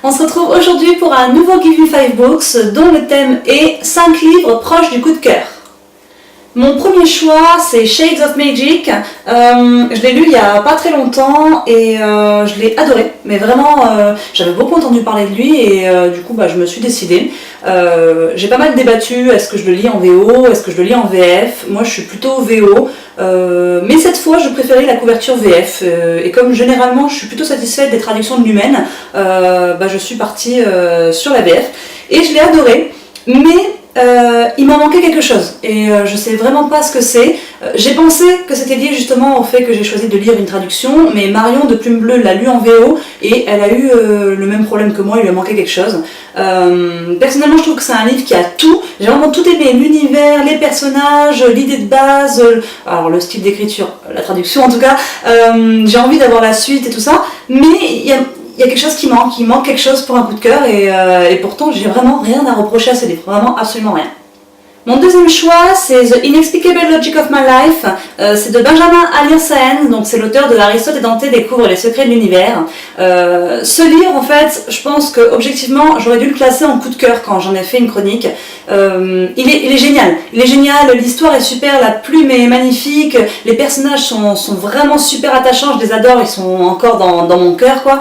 On se retrouve aujourd'hui pour un nouveau Give Me 5 Books dont le thème est 5 livres proches du coup de cœur. Mon premier choix c'est Shades of Magic. Je l'ai lu il y a pas très longtemps et je l'ai adoré, mais vraiment j'avais beaucoup entendu parler de lui et du coup je me suis décidée. J'ai pas mal débattu, est-ce que je le lis en VO, est-ce que je le lis en VF. Moi je suis plutôt VO, mais cette fois je préférais la couverture VF et comme généralement je suis plutôt satisfaite des traductions de Lumen, je suis partie sur la VF et je l'ai adoré, mais il m'en manquait quelque chose et je sais vraiment pas ce que c'est. J'ai pensé que c'était lié justement au fait que j'ai choisi de lire une traduction, mais Marion de Plume Bleue l'a lu en VO et elle a eu le même problème que moi, il lui a manqué quelque chose. Personnellement je trouve que c'est un livre qui a tout, j'ai vraiment tout aimé, l'univers, les personnages, l'idée de base, alors le style d'écriture, la traduction en tout cas, j'ai envie d'avoir la suite et tout ça, mais il y a quelque chose qui manque quelque chose pour un coup de cœur et pourtant j'ai vraiment rien à reprocher à ce livre, vraiment absolument rien. Mon deuxième choix c'est The Inexplicable Logic of My Life, c'est de Benjamin Alirsaen, donc c'est l'auteur de Aristote et Dante découvrent les secrets de l'univers. Ce livre en fait, je pense que objectivement j'aurais dû le classer en coup de cœur quand j'en ai fait une chronique. Il est génial, l'histoire est super, la plume est magnifique, les personnages sont vraiment super attachants, je les adore, ils sont encore dans mon cœur quoi.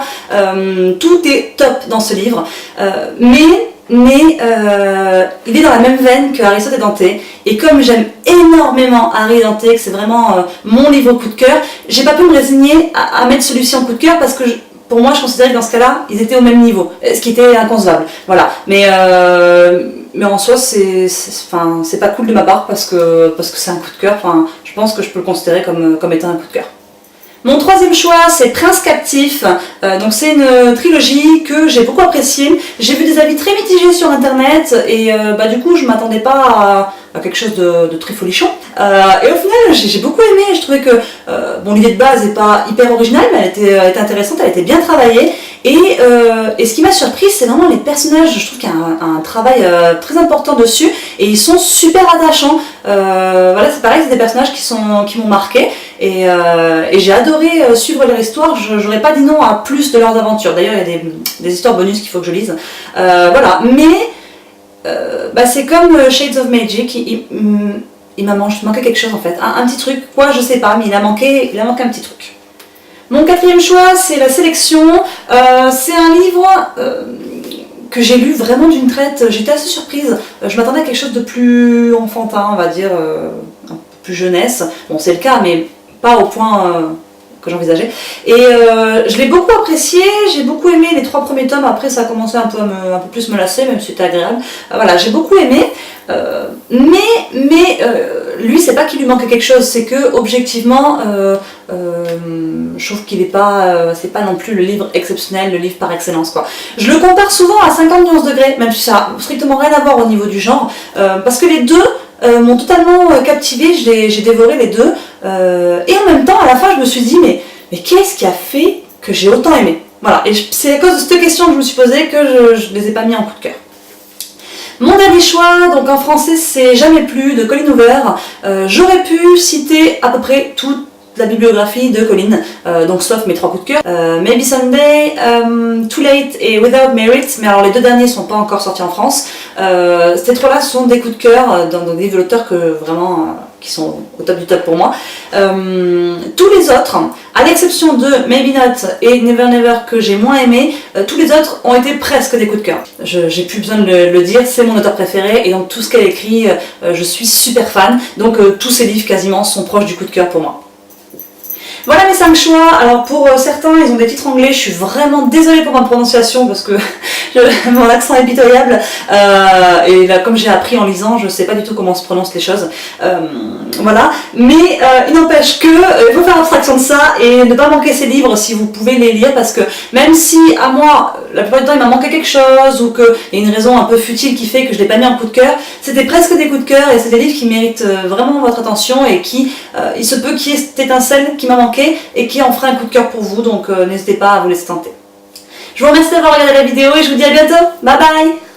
Tout est top dans ce livre, mais il est dans la même veine que Aristote et Dante, et comme j'aime énormément Harry et Dante, que c'est vraiment mon livre coup de cœur, j'ai pas pu me résigner à mettre celui-ci en coup de cœur parce que pour moi je considérais que dans ce cas-là ils étaient au même niveau, ce qui était inconcevable, voilà. Mais en soi c'est pas cool de ma part parce que c'est un coup de cœur, je pense que je peux le considérer comme étant un coup de cœur. Mon troisième choix c'est Prince Captif, donc c'est une trilogie que j'ai beaucoup appréciée. J'ai vu des avis très mitigés sur internet et du coup je m'attendais pas à quelque chose de très folichon. Et au final j'ai beaucoup aimé, je trouvais que l'idée de base n'est pas hyper originale mais elle était intéressante, elle était bien travaillée. Et ce qui m'a surprise c'est vraiment les personnages, je trouve qu'il y a un travail très important dessus et ils sont super attachants. Voilà, c'est pareil, c'est des personnages qui m'ont marqué et j'ai adoré suivre leur histoire. J'aurais pas dit non à plus de leurs aventures, d'ailleurs il y a des histoires bonus qu'il faut que je lise, voilà, mais c'est comme Shades of Magic, il m'a manqué quelque chose en fait, un petit truc, quoi je sais pas, mais il a manqué un petit truc. Mon quatrième choix c'est La Sélection, c'est un livre que j'ai lu vraiment d'une traite, j'étais assez surprise, je m'attendais à quelque chose de plus enfantin, on va dire, un peu plus jeunesse, bon c'est le cas mais pas au point que j'envisageais, et je l'ai beaucoup apprécié, j'ai beaucoup aimé les 3 premiers tomes, après ça a commencé un peu plus me lasser, même si c'était agréable, voilà, j'ai beaucoup aimé, mais lui c'est pas qu'il lui manquait quelque chose, c'est que objectivement je trouve qu'il est pas, c'est pas non plus le livre exceptionnel, le livre par excellence quoi. Je le compare souvent à 50 nuances degrés, même si ça a strictement rien à voir au niveau du genre, parce que les deux m'ont totalement captivée, j'ai dévoré les deux, et en même temps à la fin je me suis dit mais qu'est-ce qui a fait que j'ai autant aimé, voilà, et c'est à cause de cette question que je me suis posée que je les ai pas mis en coup de cœur. Mon dernier choix, donc en français c'est Jamais plus de Colleen Hoover. J'aurais pu citer à peu près toute la bibliographie de Colleen, donc sauf mes 3 coups de cœur, Maybe Someday, Too Late et Without Merit, mais alors les 2 derniers sont pas encore sortis en France. Ces 3-là sont des coups de cœur dans des auteurs que vraiment qui sont au top du top pour moi. Tous les autres, à l'exception de Maybe Not et Never Never que j'ai moins aimé, tous les autres ont été presque des coups de cœur. J'ai plus besoin de le dire, c'est mon auteur préféré et donc tout ce qu'elle écrit, je suis super fan, donc tous ses livres quasiment sont proches du coup de cœur pour moi. Voilà mes 5 choix. Alors pour certains ils ont des titres anglais, je suis vraiment désolée pour ma prononciation parce que mon accent est pitoyable, et là comme j'ai appris en lisant je sais pas du tout comment se prononcent les choses, voilà, mais il n'empêche que il faut faire abstraction de ça et ne pas manquer ces livres si vous pouvez les lire, parce que même si à moi la plupart du temps il m'a manqué quelque chose ou qu'il y a une raison un peu futile qui fait que je l'ai pas mis en coup de cœur, c'était presque des coups de cœur et c'est des livres qui méritent vraiment votre attention et qui, il se peut qu'il y ait cette étincelle qui m'a manqué et qui en fera un coup de cœur pour vous, donc n'hésitez pas à vous laisser tenter. Je vous remercie d'avoir regardé la vidéo et je vous dis à bientôt, bye bye.